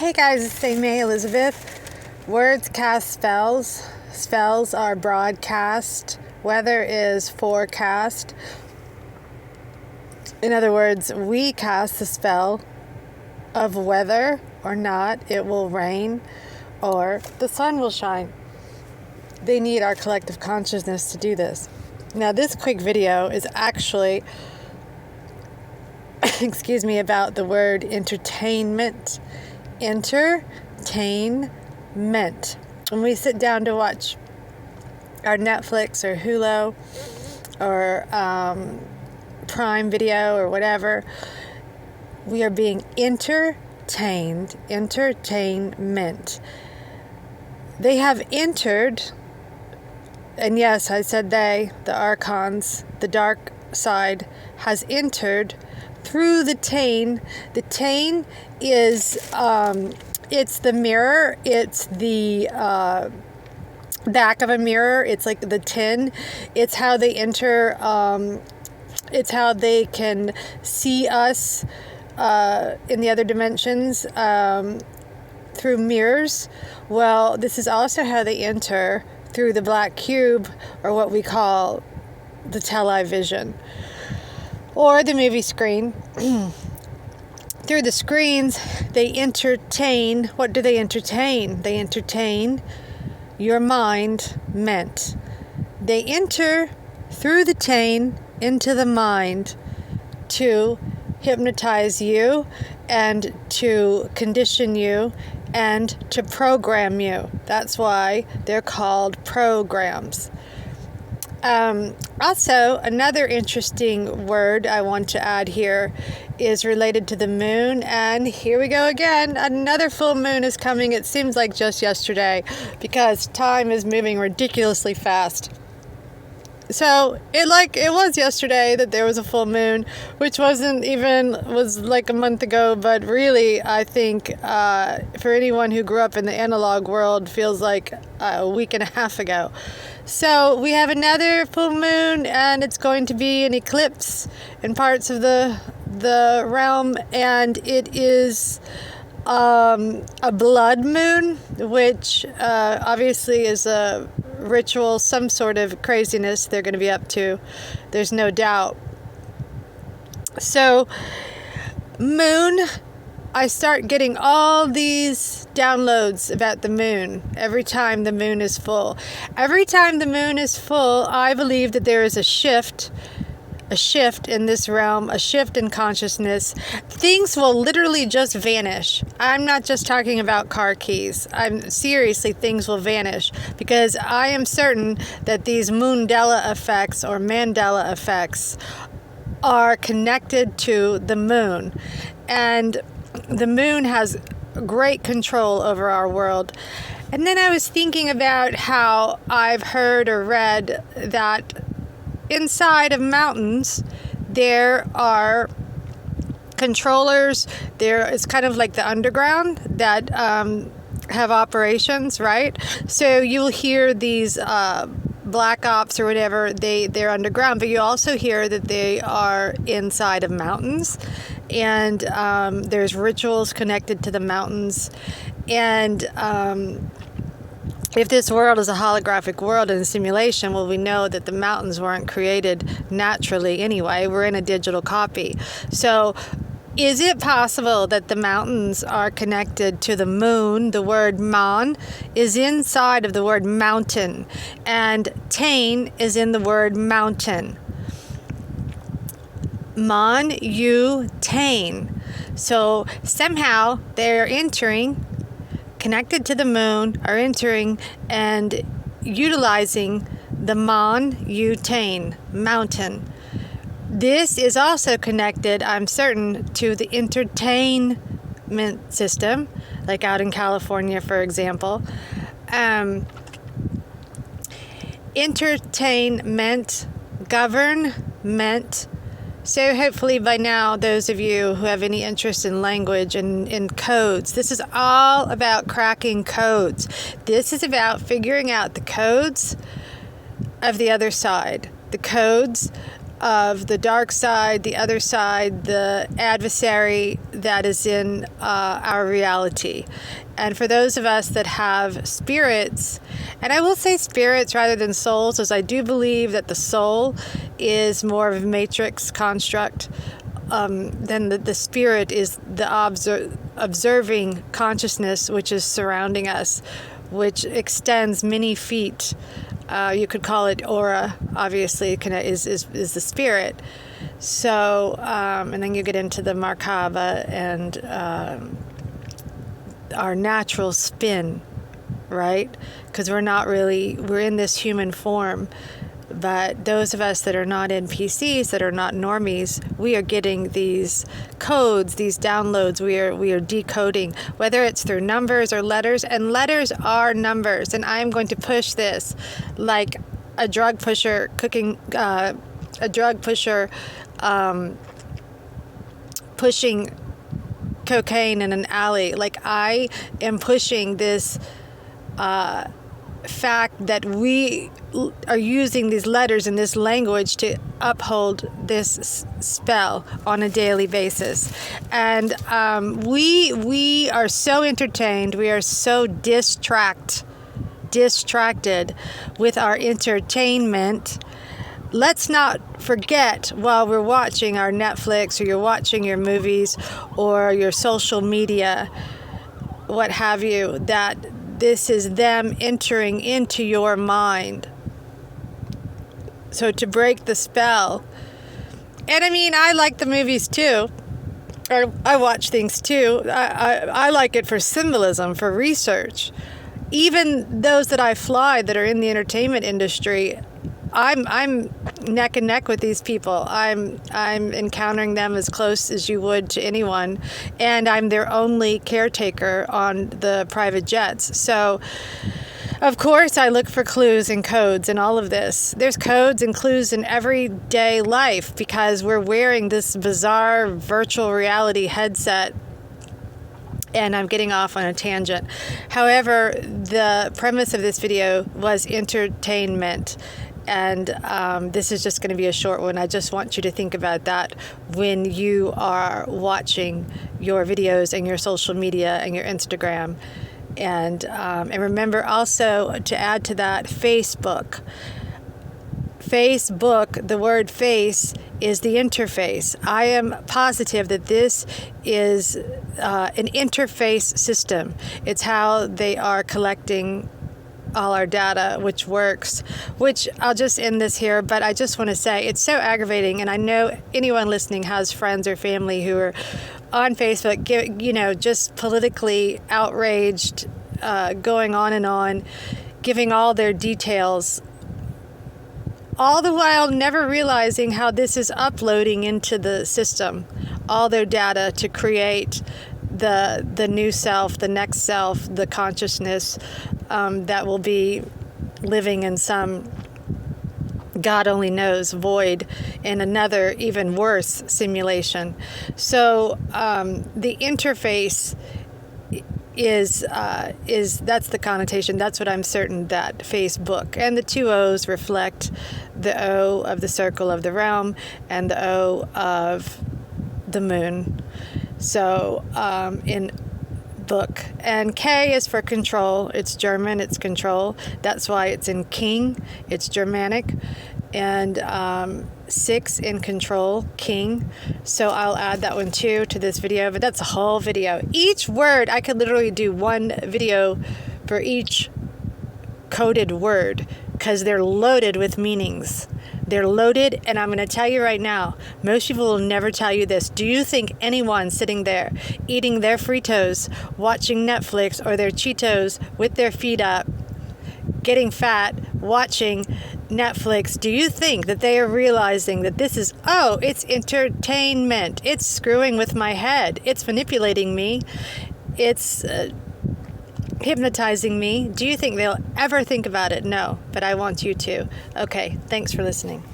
Hey guys, it's May Elizabeth. Words cast spells. Spells are broadcast. Weather is forecast. In other words, we cast the spell of whether or not it will rain or the sun will shine. They need our collective consciousness to do this. Now, this quick video is actually, about the word entertainment. Enter-Tain-Ment. When we sit down to watch our Netflix or Hulu or Prime Video or whatever, we are being entertained. Entertainment. They have entered, and yes, I said they, the archons, the dark side, has entered through the tain. The tain is, it's the mirror, it's the back of a mirror, it's like the tin. It's how they enter, it's how they can see us in the other dimensions through mirrors. Well, this is also how they enter through the black cube, or what we call the television or the movie screen. Through the screens, they entertain. What do they entertain? They entertain your mind meant. They enter through the tain into the mind to hypnotize you and to condition you and to program you. That's why they're called programs. Also, another interesting word I want to add here is related to the moon. And here we go again. Another full moon is coming. It seems like just yesterday because time is moving ridiculously fast. So it was yesterday that there was a full moon, which was like a month ago, but really I think for anyone who grew up in the analog world feels like a week and a half ago. So we have another full moon, and it's going to be an eclipse in parts of the realm, and it is a blood moon, which obviously is a ritual, some sort of craziness they're going to be up to. There's no doubt. So, moon, I start getting all these downloads about the moon every time the moon is full. Every time the moon is full, I believe that there is a shift in this realm, a shift in consciousness. Things will literally just vanish. I'm not just talking about car keys. Seriously, things will vanish, because I am certain that these Mundela effects or Mandela effects are connected to the moon. And the moon has great control over our world. And then I was thinking about how I've heard or read that inside of mountains, there are controllers. It's kind of like the underground that have operations, right? So you'll hear these black ops or whatever, they're underground, but you also hear that they are inside of mountains, and there's rituals connected to the mountains. And if this world is a holographic world and a simulation, well, we know that the mountains weren't created naturally anyway. We're in a digital copy. So is it possible that the mountains are connected to the moon? The word man is inside of the word mountain, and tain is in the word mountain. Man, you, tain. So somehow they're entering, connected to the moon, are entering and utilizing the man, you, tain, mountain. This is also connected, I'm certain, to the entertainment system, like out in California, for example. Entertainment, government. So hopefully by now, those of you who have any interest in language and in codes, this is all about cracking codes. This is about figuring out the codes of the other side, the codes of the dark side, the other side, the adversary that is in our reality. And for those of us that have spirits, and I will say spirits rather than souls, as I do believe that the soul is more of a matrix construct, then the spirit is the observing consciousness which is surrounding us, which extends many feet. You could call it aura, obviously, is the spirit. So, and then you get into the Merkaba and our natural spin, right? Because we're in this human form. But those of us that are not NPCs, that are not normies, we are getting these codes, these downloads. We are decoding, whether it's through numbers or letters. And letters are numbers. And I'm going to push this like a drug pusher pushing cocaine in an alley. Like I am pushing this fact that we are using these letters and this language to uphold this spell on a daily basis. And we are so entertained, we are so distracted with our entertainment. Let's not forget while we're watching our Netflix, or you're watching your movies or your social media, what have you, that this is them entering into your mind. So to break the spell. And I mean, I like the movies too. I watch things too. I like it for symbolism, for research. Even those that I fly that are in the entertainment industry, I'm neck and neck with these people. I'm encountering them as close as you would to anyone, and I'm their only caretaker on the private jets. So, of course, I look for clues and codes in all of this. There's codes and clues in everyday life because we're wearing this bizarre virtual reality headset. And I'm getting off on a tangent. However, the premise of this video was entertainment. And this is just going to be a short one. I just want you to think about that when you are watching your videos and your social media and your Instagram. And remember also to add to that Facebook. Facebook, the word face is the interface. I am positive that this is an interface system. It's how they are collecting all our data, which works, which I'll just end this here, but I just want to say it's so aggravating, and I know anyone listening has friends or family who are on Facebook, just politically outraged, going on and on, giving all their details, all the while never realizing how this is uploading into the system, all their data to create the new self, the next self, the consciousness that will be living in some, God only knows, void in another even worse simulation. So the interface is that's the connotation. That's what I'm certain that Facebook, and the two O's reflect the O of the circle of the realm and the O of the moon. So in book, and K is for control. It's German, it's control. That's why it's in king. It's Germanic. And 6 in control, king. So I'll add that one too to this video, but that's a whole video. Each word, I could literally do one video for each coded word because they're loaded with meanings. They're loaded, and I'm going to tell you right now, most people will never tell you this. Do you think anyone sitting there eating their Fritos, watching Netflix, or their Cheetos with their feet up, getting fat, watching Netflix, do you think that they are realizing that this is, it's entertainment. It's screwing with my head. It's manipulating me. It's hypnotizing me. Do you think they'll ever think about it? No, but I want you to. Okay, thanks for listening.